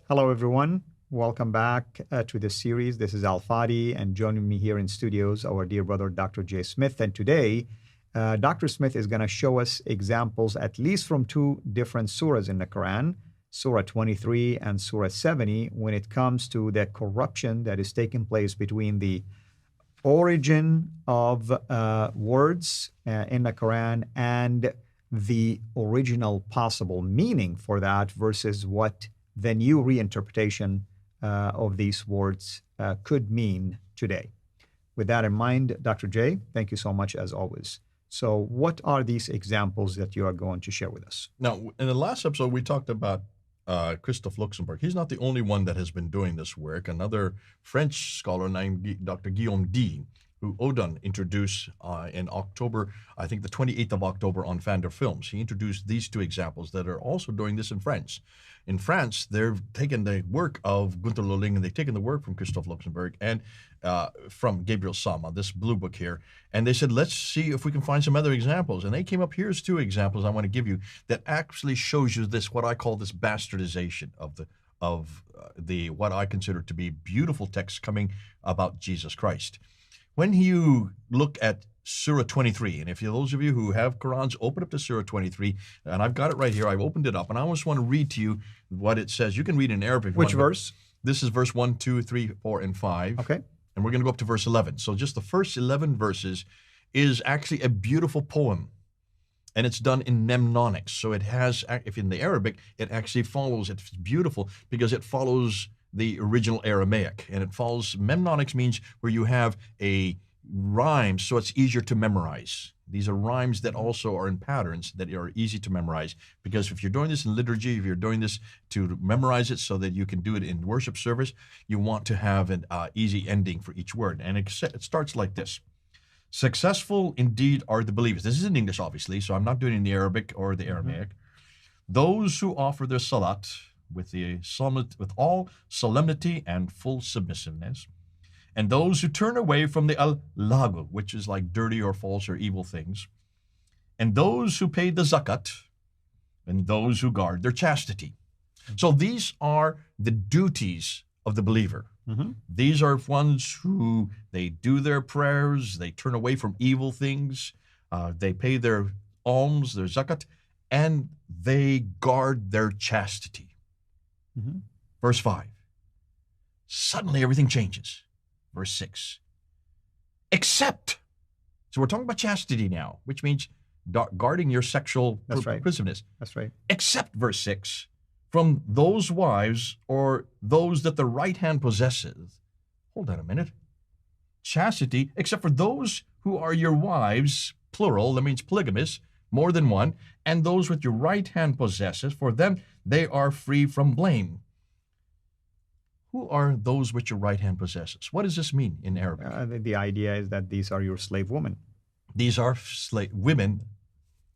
Hello, everyone. Welcome back to this series. This is Al Fadi, and joining me here in studios, our dear brother, Dr. Jay Smith. And today, Dr. Smith is going to show us examples, at least from two different surahs in the Quran, Surah 23 and Surah 70, when it comes to the corruption that is taking place between the origin of words in the Quran and the original possible meaning for that versus what the new reinterpretation of these words could mean today. With that in mind, Dr. J, thank you so much as always. So, what are these examples that you are going to share with us? Now, in the last episode, we talked about Christophe Luxembourg. He's not the only one that has been doing this work. Another French scholar named Dr. Guillaume D., who Odon introduced in October, I think the 28th of October on Fander Films. He introduced these two examples that are also doing this in French. In France, they've taken the work of Gunther Lolling and they've taken the work from Christophe Luxembourg and from Gabriel Sama, this blue book here, and they said, let's see if we can find some other examples. And they came up, here's two examples I want to give you that actually shows you this, what I call this bastardization of the what I consider to be beautiful text coming about Jesus Christ. When you look at Surah 23, and if those of you who have Qur'ans, open up to Surah 23, and I've got it right here. I've opened it up, and I just want to read to you what it says. You can read in Arabic. Which verse? This is verse 1, 2, 3, 4, and 5. Okay. And we're going to go up to verse 11. So just the first 11 verses is actually a beautiful poem, and it's done in mnemonics. So it has, if in the Arabic, it actually follows, it's beautiful because it follows the original Aramaic, and it follows, mnemonics means where you have a rhyme, so it's easier to memorize. These are rhymes that also are in patterns that are easy to memorize, because if you're doing this in liturgy, if you're doing this to memorize it so that you can do it in worship service, you want to have an easy ending for each word. And it starts like this. Successful indeed are the believers. This is in English, obviously, so I'm not doing it in the Arabic or the Aramaic. Those who offer their salat with all solemnity and full submissiveness, and those who turn away from the al-lagu, which is like dirty or false or evil things, and those who pay the zakat, and those who guard their chastity. So these are the duties of the believer. These are ones who they do their prayers, they turn away from evil things, they pay their alms, their zakat, and they guard their chastity. Verse 5, suddenly everything changes. Verse 6, except, so we're talking about chastity now, which means guarding your sexual promiscuousness. That's right. Except, verse 6, from those wives or those that the right hand possesses. Hold on a minute. Chastity, except for those who are your wives, plural, that means polygamous, more than one, and those with your right hand possesses, for them they are free from blame. Who are those which your right hand possesses? What does this mean in Arabic? The idea is that these are your slave women. These are women,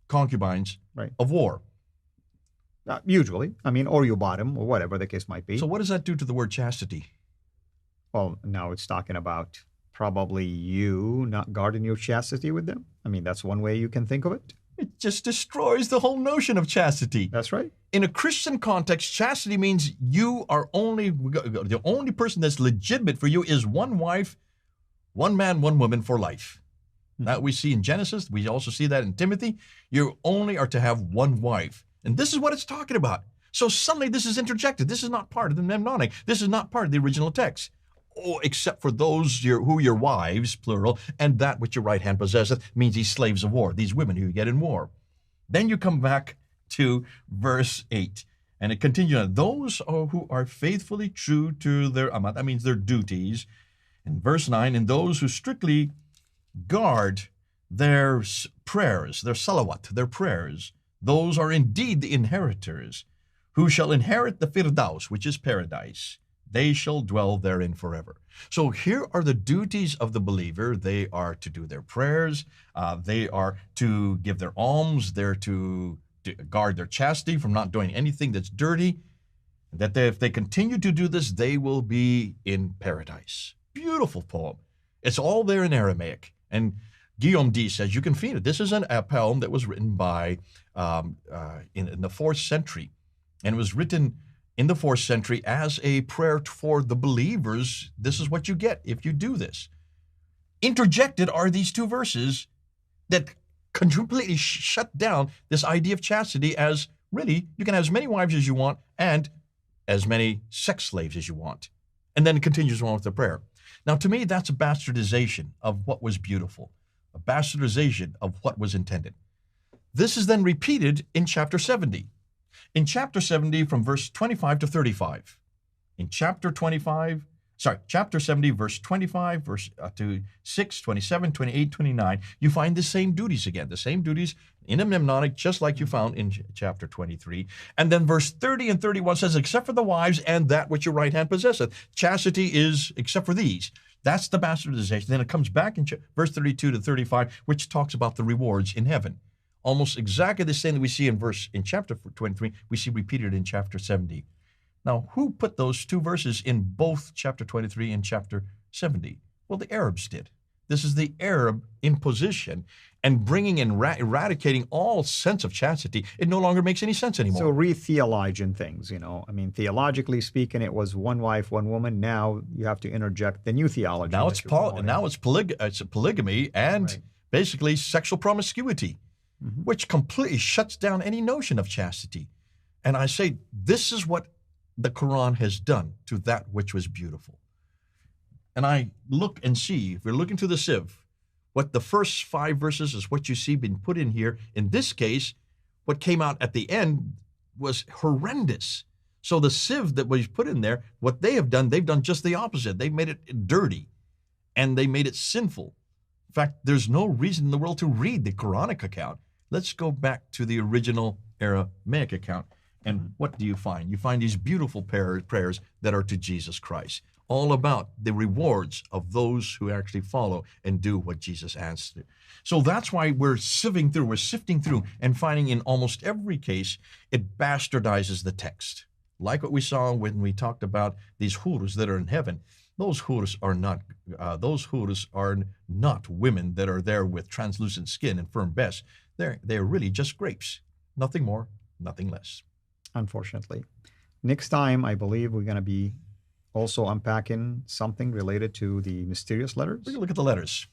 concubines of war. Usually. I mean, or you bought them, or whatever the case might be. So what does that do to the word chastity? Well, now it's talking about probably you not guarding your chastity with them. I mean, that's one way you can think of it. It just destroys the whole notion of chastity. That's right. In a Christian context, chastity means you are the only person that's legitimate for you is one wife, one man, one woman for life. That we see in Genesis. We also see that in Timothy. You only are to have one wife. And this is what it's talking about. So suddenly this is interjected. This is not part of the mnemonic. This is not part of the original text. Oh, except for those who your wives, plural, and that which your right hand possesseth, means these slaves of war, these women who you get in war. Then you come back to verse 8, and it continues, those who are faithfully true to their amat, that means their duties. In verse 9, and those who strictly guard their prayers, their salawat, their prayers, those are indeed the inheritors, who shall inherit the firdaus, which is paradise. They shall dwell therein forever. So here are the duties of the believer. They are to do their prayers. They are to give their alms. They're to guard their chastity from not doing anything that's dirty. That if they continue to do this, they will be in paradise. Beautiful poem. It's all there in Aramaic. And Guillaume D says, you can feel it. This is a poem that was written by in the 4th century. And it was written in the 4th century as a prayer for the believers. This is what you get if you do this. Interjected are these 2 verses that completely shut down this idea of chastity as really you can have as many wives as you want and as many sex slaves as you want. And then it continues on with the prayer. Now, to me, that's a bastardization of what was beautiful, a bastardization of what was intended. This is then repeated in chapter 70. In chapter 70 from verse 25 to 35. In chapter 70, verse 25, verse to 6, 27, 28, 29, you find the same duties again, the same duties in a mnemonic, just like you found in chapter 23. And then verse 30 and 31 says, except for the wives and that which your right hand possesseth. Chastity is except for these. That's the bastardization. Then it comes back in verse 32 to 35, which talks about the rewards in heaven. Almost exactly the same that we see in chapter 23, we see repeated in chapter 70. Now, who put those 2 verses in both chapter 23 and chapter 70? Well, the Arabs did. This is the Arab imposition and bringing and eradicating all sense of chastity. It no longer makes any sense anymore. So re-theologing things, I mean, theologically speaking, it was 1 wife, 1 woman. Now you have to interject the new theology. Now it's polygamy and basically sexual promiscuity, which completely shuts down any notion of chastity. And I say, this is what the Quran has done to that which was beautiful. And I look and see, if we're looking to the sieve, what the first 5 verses is what you see being put in here. In this case, what came out at the end was horrendous. So the sieve that was put in there, what they have done, they've done just the opposite. They've made it dirty and they made it sinful. In fact, there's no reason in the world to read the Quranic account. Let's go back to the original Aramaic account. And what do you find? You find these beautiful prayers that are to Jesus Christ, all about the rewards of those who actually follow and do what Jesus asked to do. So that's why we're sifting through and finding in almost every case, it bastardizes the text. Like what we saw when we talked about these hurus that are in heaven. Those hurus are not women that are there with translucent skin and firm breasts. They're really just grapes. Nothing more, nothing less. Unfortunately. Next time, I believe we're going to be also unpacking something related to the mysterious letters. We're going to look at the letters.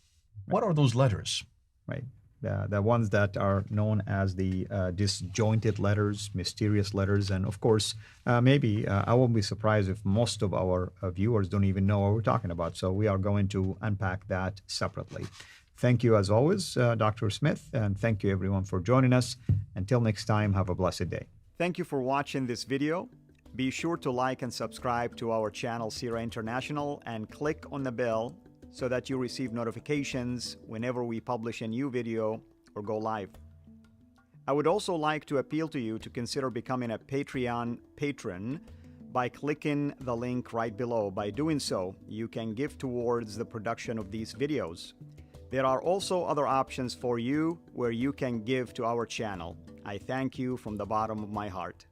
Right. What are those letters? Right. The ones that are known as the disjointed letters, mysterious letters. And of course, maybe I won't be surprised if most of our viewers don't even know what we're talking about. So we are going to unpack that separately. Thank you, as always, Dr. Smith, and thank you, everyone, for joining us. Until next time, have a blessed day. Thank you for watching this video. Be sure to like and subscribe to our channel, Sira International, and click on the bell so that you receive notifications whenever we publish a new video or go live. I would also like to appeal to you to consider becoming a Patreon patron by clicking the link right below. By doing so, you can give towards the production of these videos. There are also other options for you where you can give to our channel. I thank you from the bottom of my heart.